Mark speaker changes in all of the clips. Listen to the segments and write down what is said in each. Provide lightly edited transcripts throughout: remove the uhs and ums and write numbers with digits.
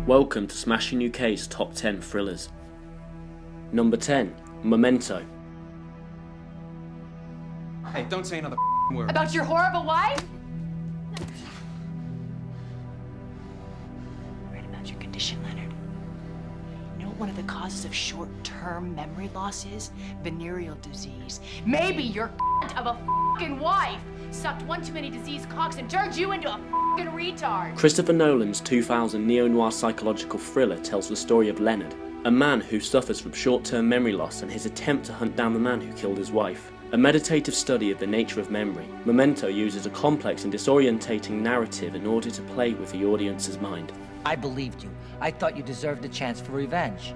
Speaker 1: Welcome to Smashing UK's Top 10 Thrillers. Number 10, Memento.
Speaker 2: Hey, don't say another word.
Speaker 3: About your horrible wife? Right about your condition, Leonard. You know what one of the causes of short-term memory loss is? Venereal disease. Maybe your of a fucking wife sucked one too many diseased cocks and turned you into a fucking retard.
Speaker 1: Christopher Nolan's 2000 neo-noir psychological thriller tells the story of Leonard, a man who suffers from short-term memory loss and his attempt to hunt down the man who killed his wife. A meditative study of the nature of memory, Memento uses a complex and disorientating narrative in order to play with the audience's mind.
Speaker 4: I believed you. I thought you deserved a chance for revenge.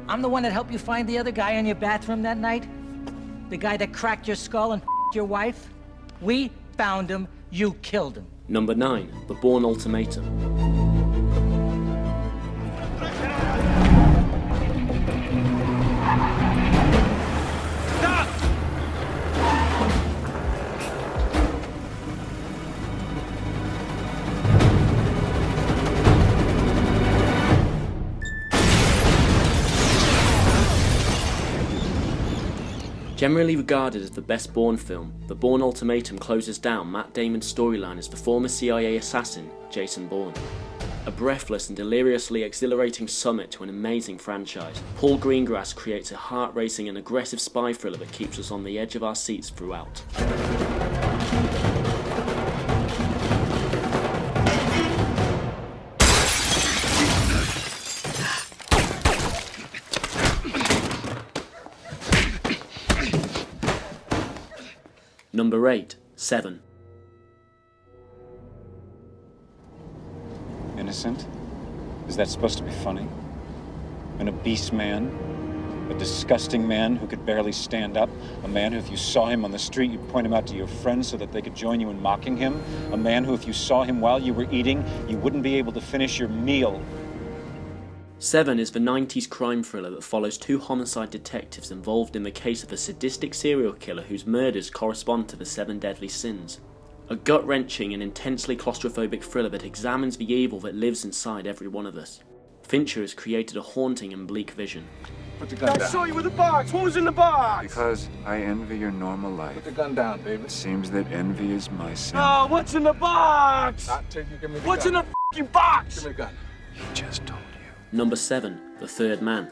Speaker 4: I'm the one that helped you find the other guy in your bathroom that night? The guy that cracked your skull and your wife? We found him, you killed him.
Speaker 1: Number 9, The Bourne Ultimatum. Generally regarded as the best Bourne film, The Bourne Ultimatum closes down Matt Damon's storyline as the former CIA assassin, Jason Bourne. A breathless and deliriously exhilarating summit to an amazing franchise, Paul Greengrass creates a heart-racing and aggressive spy thriller that keeps us on the edge of our seats throughout. Number 8, Seven.
Speaker 5: Innocent? Is that supposed to be funny? An obese man? A disgusting man who could barely stand up? A man who, if you saw him on the street, you'd point him out to your friends so that they could join you in mocking him? A man who, if you saw him while you were eating, you wouldn't be able to finish your meal?
Speaker 1: Seven is the 90s crime thriller that follows two homicide detectives involved in the case of a sadistic serial killer whose murders correspond to the 7 deadly sins. A gut-wrenching and intensely claustrophobic thriller that examines the evil that lives inside every one of us. Fincher has created a haunting and bleak vision.
Speaker 6: Put the gun down.
Speaker 7: I saw you with the box. What was in the box?
Speaker 6: Because I envy your normal life.
Speaker 7: Put the gun down, baby.
Speaker 6: It seems that envy is my sin.
Speaker 7: Oh, what's in the box?
Speaker 6: Not till you give me the
Speaker 7: What's
Speaker 6: gun.
Speaker 7: in the f***ing box?
Speaker 6: Give me the gun. He just told you.
Speaker 1: Number 7, The Third Man.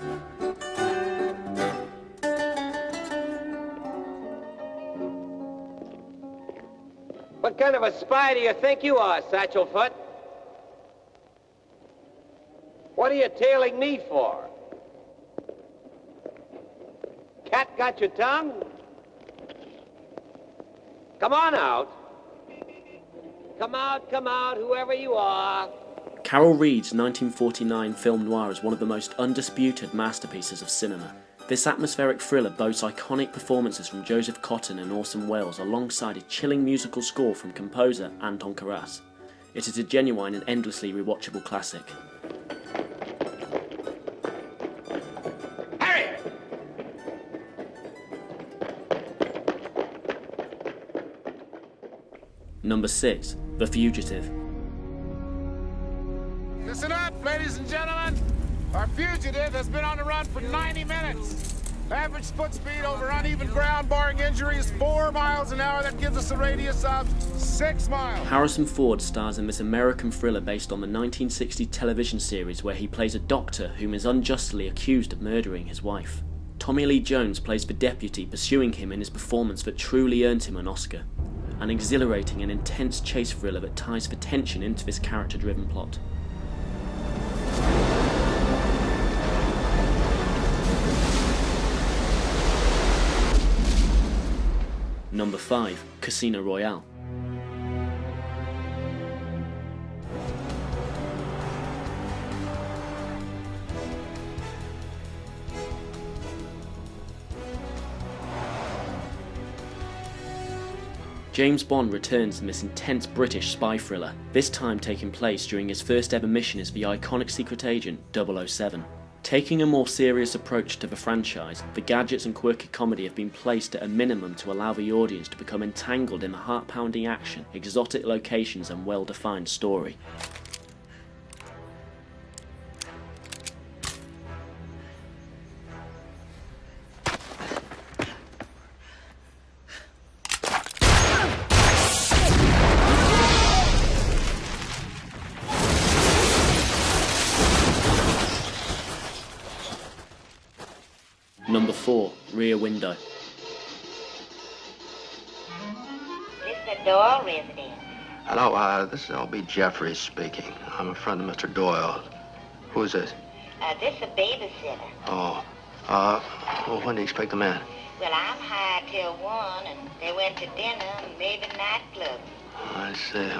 Speaker 8: What kind of a spy do you think you are, Satchelfoot? What are you tailing me for? Cat got your tongue? Come on out. Come out, whoever you are.
Speaker 1: Carol Reed's 1949 film noir is one of the most undisputed masterpieces of cinema. This atmospheric thriller boasts iconic performances from Joseph Cotten and Orson Welles alongside a chilling musical score from composer Anton Karas. It is a genuine and endlessly rewatchable classic.
Speaker 8: Harry!
Speaker 1: Number 6, The Fugitive.
Speaker 9: Listen up, ladies and gentlemen. Our fugitive has been on the run for 90 minutes. Average foot speed over uneven ground, barring injuries, 4 miles an hour. That gives us a radius of 6 miles.
Speaker 1: Harrison Ford stars in this American thriller based on the 1960 television series where he plays a doctor whom is unjustly accused of murdering his wife. Tommy Lee Jones plays the deputy pursuing him in his performance that truly earned him an Oscar. An exhilarating and intense chase thriller that ties the tension into this character-driven plot. Number 5, Casino Royale. James Bond returns in this intense British spy thriller, this time taking place during his first ever mission as the iconic secret agent 007. Taking a more serious approach to the franchise, the gadgets and quirky comedy have been placed at a minimum to allow the audience to become entangled in the heart-pounding action, exotic locations and well-defined story. Number 4, Rear Window.
Speaker 10: This is a Doyle residence.
Speaker 11: Hello, this is L.B. Jeffries speaking. I'm a friend of Mr. Doyle. Who is this?
Speaker 10: This is a babysitter.
Speaker 11: Oh, well, when do you expect them in?
Speaker 10: Well, I'm hired till 1, and they went to dinner and maybe nightclub.
Speaker 11: I see,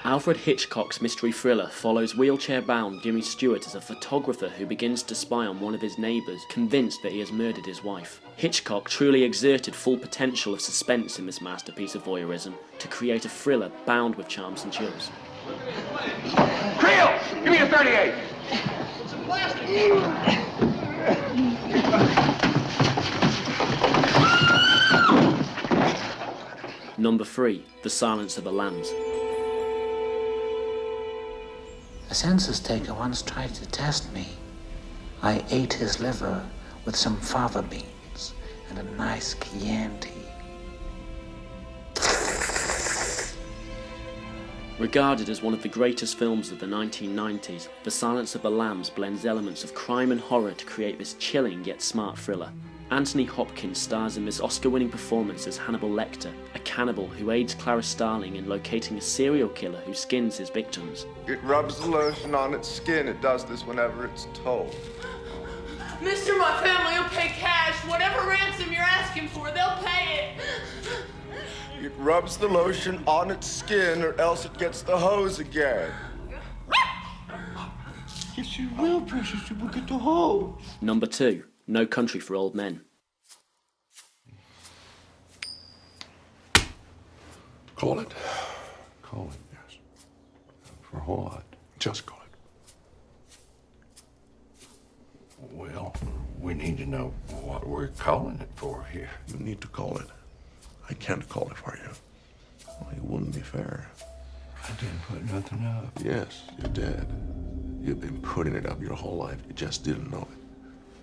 Speaker 1: Alfred Hitchcock's mystery thriller follows wheelchair-bound Jimmy Stewart as a photographer who begins to spy on one of his neighbours, convinced that he has murdered his wife. Hitchcock truly exerted full potential of suspense in this masterpiece of voyeurism to create a thriller bound with charms and chills.
Speaker 7: Creel! Give me a 38!
Speaker 1: Number 3, The Silence of the Lambs.
Speaker 12: A census taker once tried to test me. I ate his liver with some fava beans and a nice Chianti.
Speaker 1: Regarded as one of the greatest films of the 1990s, The Silence of the Lambs blends elements of crime and horror to create this chilling yet smart thriller. Anthony Hopkins stars in this Oscar-winning performance as Hannibal Lecter, a cannibal who aids Clara Starling in locating a serial killer who skins his victims.
Speaker 13: It rubs the lotion on its skin. It does this whenever it's told.
Speaker 14: Mister, my family will pay cash. Whatever ransom you're asking for, they'll pay it.
Speaker 13: It rubs the lotion on its skin, or else it gets the hose again.
Speaker 7: Yes, you will, precious. You will get the hose.
Speaker 1: Number 2, No Country for Old Men.
Speaker 6: Call it. Call it, yes. For what? Just call it. Well, we need to know what we're calling it for here.
Speaker 15: You need to call it. I can't call it for you. Well, it wouldn't be fair.
Speaker 6: I didn't put nothing up.
Speaker 15: Yes, you did. You've been putting it up your whole life. You just didn't know it.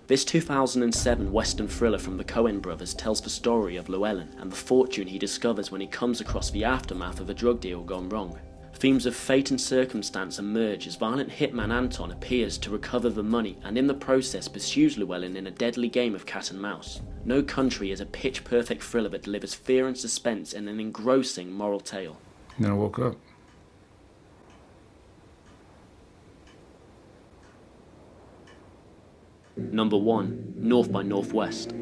Speaker 1: This 2007 Western thriller from the Coen brothers tells the story of Llewellyn and the fortune he discovers when he comes across the aftermath of a drug deal gone wrong. Themes of fate and circumstance emerge as violent hitman Anton appears to recover the money and in the process pursues Llewellyn in a deadly game of cat and mouse. No Country is a pitch-perfect thriller that delivers fear and suspense in an engrossing moral tale.
Speaker 6: Then I woke up.
Speaker 1: Number 1, North by Northwest.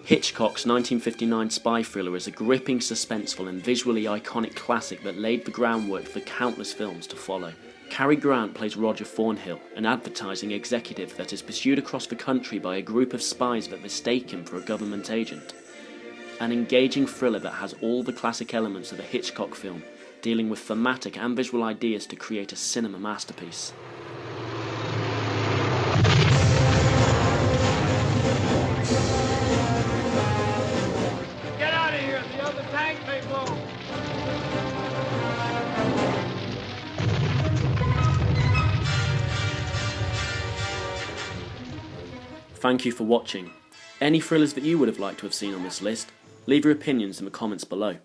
Speaker 1: Hitchcock's 1959 spy thriller is a gripping, suspenseful and visually iconic classic that laid the groundwork for countless films to follow. Cary Grant plays Roger Thornhill, an advertising executive that is pursued across the country by a group of spies that mistake him for a government agent. An engaging thriller that has all the classic elements of a Hitchcock film, dealing with thematic and visual ideas to create a cinema masterpiece. Thank you for watching. Any thrillers that you would have liked to have seen on this list? Leave your opinions in the comments below.